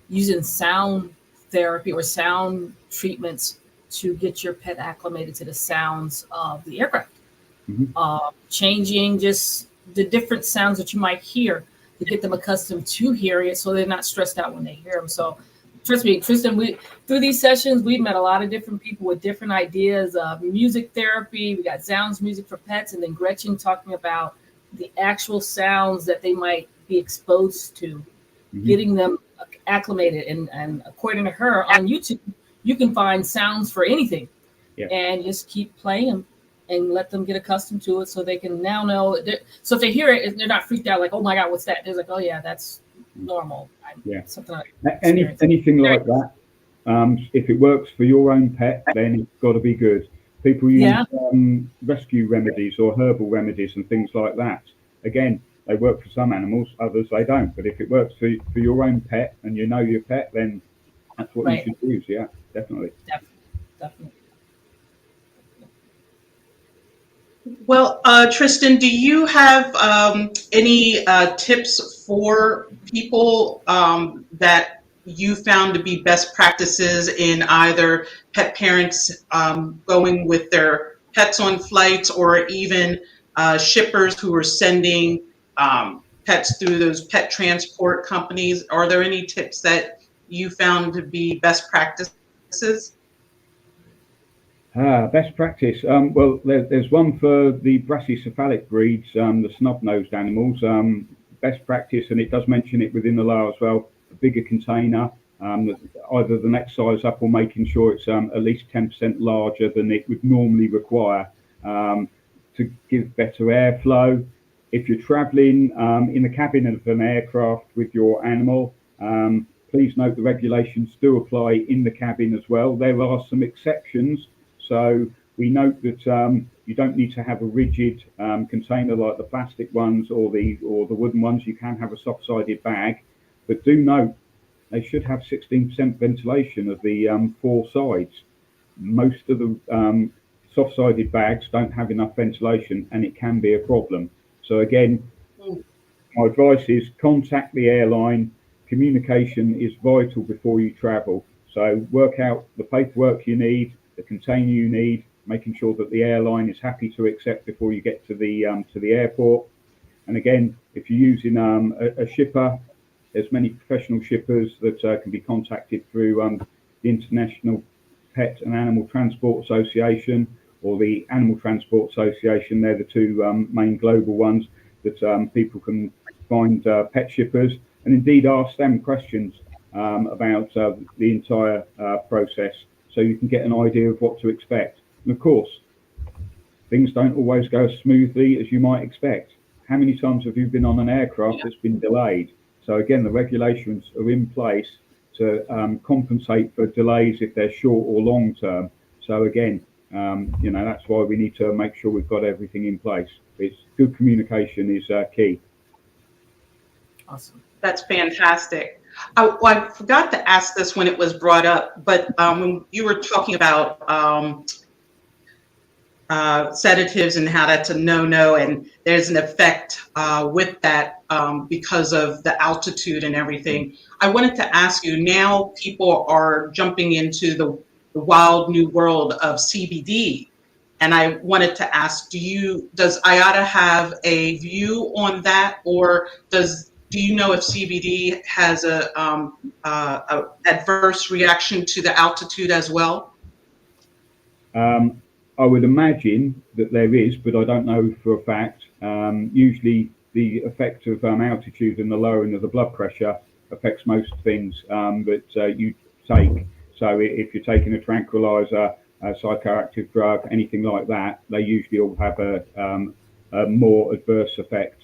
using sound therapy or sound treatments to get your pet acclimated to the sounds of the aircraft. Changing just the different sounds that you might hear to get them accustomed to hearing it, so they're not stressed out when they hear them. So trust me, Tristan, through these sessions, we've met a lot of different people with different ideas of music therapy. We got sounds music for pets, and then Gretchen talking about the actual sounds that they might be exposed to, getting them acclimated. And according to her, on YouTube, you can find sounds for anything, and just keep playing them and let them get accustomed to it so they can now know. So if they hear it, they're not freaked out like, oh my God, what's that? They're like, oh yeah, that's normal. Something like anything like that. If it works for your own pet, then it's got to be good. People use rescue remedies or herbal remedies and things like that. Again, they work for some animals, others they don't. But if it works for your own pet and you know your pet, then that's what you should use. Yeah, definitely. Definitely. Well, Tristan, do you have any tips for people that you found to be best practices in either pet parents going with their pets on flights, or even shippers who are sending pets through those pet transport companies? Are there any tips that you found to be best practices? Best practice. Well, there's one for the brachycephalic breeds, the snub-nosed animals. Best practice, and it does mention it within the law as well, a bigger container, either the next size up or making sure it's at least 10% larger than it would normally require to give better airflow. If you're traveling in the cabin of an aircraft with your animal, please note the regulations do apply in the cabin as well. There are some exceptions. So we note that you don't need to have a rigid container like the plastic ones or the wooden ones. You can have a soft-sided bag, but do note they should have 16% ventilation of the 4 sides. Most of the soft-sided bags don't have enough ventilation, and it can be a problem. So again, my advice is contact the airline. Communication is vital before you travel. So work out the paperwork you need, the container you need, making sure that the airline is happy to accept before you get to the airport. And again, if you're using a shipper, there's many professional shippers that can be contacted through the International Pet and Animal Transport Association or the Animal Transport Association. They're the two main global ones that people can find pet shippers and indeed ask them questions about the entire process, so you can get an idea of what to expect. And of course, things don't always go as smoothly as you might expect. How many times have you been on an aircraft that's been delayed? So again, the regulations are in place to compensate for delays if they're short or long term. So again, that's why we need to make sure we've got everything in place. It's good communication is key. Awesome. That's fantastic. I forgot to ask this when it was brought up, but when you were talking about sedatives and how that's a no-no, and there's an effect with that because of the altitude and everything. I wanted to ask you, now people are jumping into the wild new world of CBD. And I wanted to ask, does IATA have a view on that, or do you know if CBD has a adverse reaction to the altitude as well? I would imagine that there is, but I don't know for a fact. Usually the effect of altitude and the lowering of the blood pressure affects most things that you take. So if you're taking a tranquilizer, a psychoactive drug, anything like that, they usually all have a more adverse effect.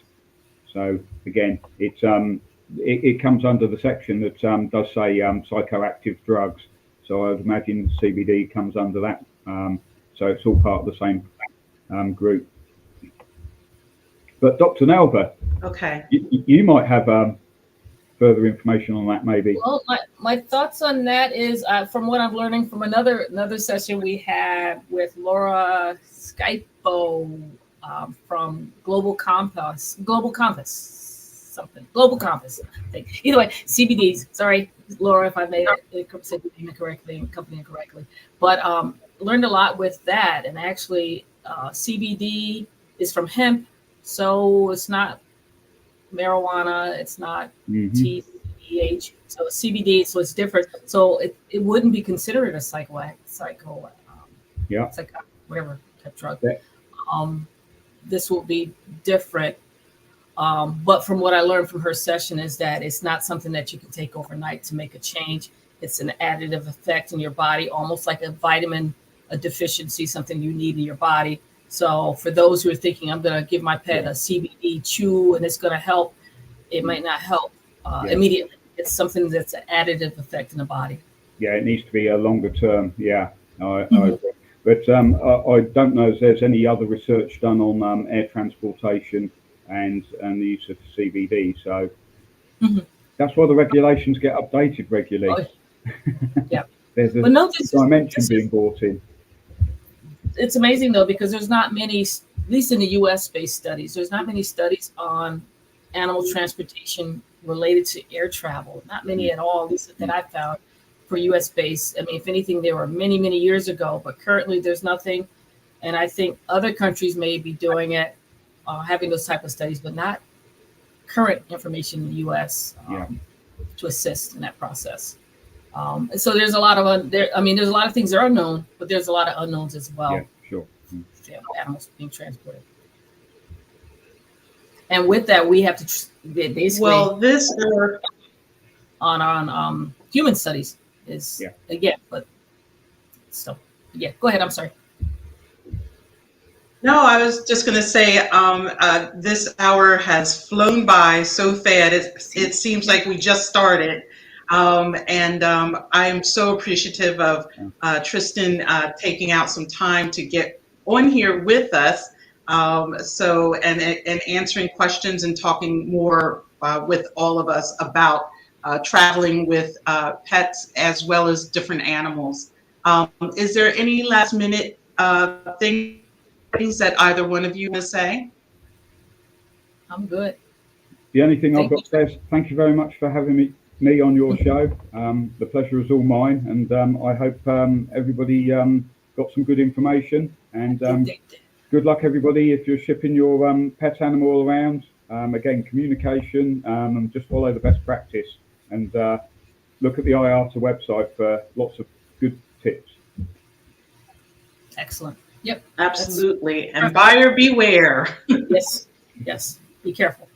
So again, it comes under the section that does say psychoactive drugs. So I would imagine CBD comes under that. So it's all part of the same group. But Dr. Nelva, okay, you might have further information on that, maybe. Well, my thoughts on that is from what I'm learning from another session we had with Laura Skypo from Global Compass, I think. Either way, CBDs. Sorry, Laura, if I made it said the name incorrectly and company incorrectly, but learned a lot with that. And actually, CBD is from hemp, so it's not marijuana, it's not THC, so CBD, so it's different. So it wouldn't be considered a whatever type drug. Yeah. This will be different. But from what I learned from her session is that it's not something that you can take overnight to make a change. It's an additive effect in your body, almost like a vitamin, a deficiency, something you need in your body. So for those who are thinking, I'm going to give my pet a CBD chew and it's going to help, it might not help immediately. It's something that's an additive effect in the body. Yeah, it needs to be a longer term. Yeah, I agree. But I don't know if there's any other research done on air transportation and the use of CBD. So that's why the regulations get updated regularly. Oh, yeah. There's a dimension being brought in. It's amazing though, because there's not many, at least in the US-based studies, there's not many studies on animal transportation related to air travel. Not many at all, at least that I found for US-based. I mean, if anything, there were many, many years ago, but currently there's nothing. And I think other countries may be doing it, having those type of studies, but not current information in the US to assist in that process. So there's a lot of there's a lot of things that are known, but there's a lot of unknowns as well. Yeah, sure. Animals being transported, and with that, we have to basically on human studies is again, but so go ahead. I'm sorry. No, I was just going to say this hour has flown by so fast. It seems like we just started. And I'm so appreciative of Tristan taking out some time to get on here with us. And answering questions and talking more with all of us about traveling with pets as well as different animals. Is there any last minute things that either one of you want to say? I'm good. The only thing I've got to say is thank you very much for having me on your show. The pleasure is all mine, and I hope everybody got some good information. And good luck, everybody, if you're shipping your pet animal around. Again, communication, and just follow the best practice. And look at the IATA website for lots of good tips. Excellent. Yep. Absolutely. And buyer beware. Yes. Yes. Be careful.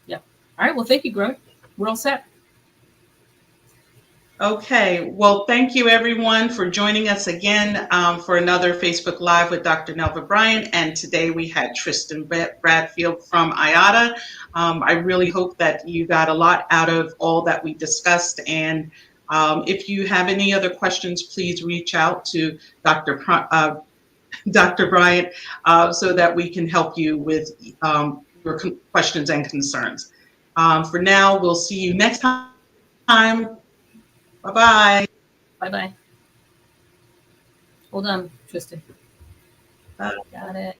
Yep. All right. Well, thank you, Greg. We're all set. Okay. Well, thank you, everyone, for joining us again for another Facebook Live with Dr. Nelva Bryant. And today we had Tristan Bradfield from IATA. I really hope that you got a lot out of all that we discussed. And if you have any other questions, please reach out to Dr. Bryant so that we can help you with your questions and concerns. For now, we'll see you next time. Bye-bye. Bye-bye. Hold on, Tristan. Got it.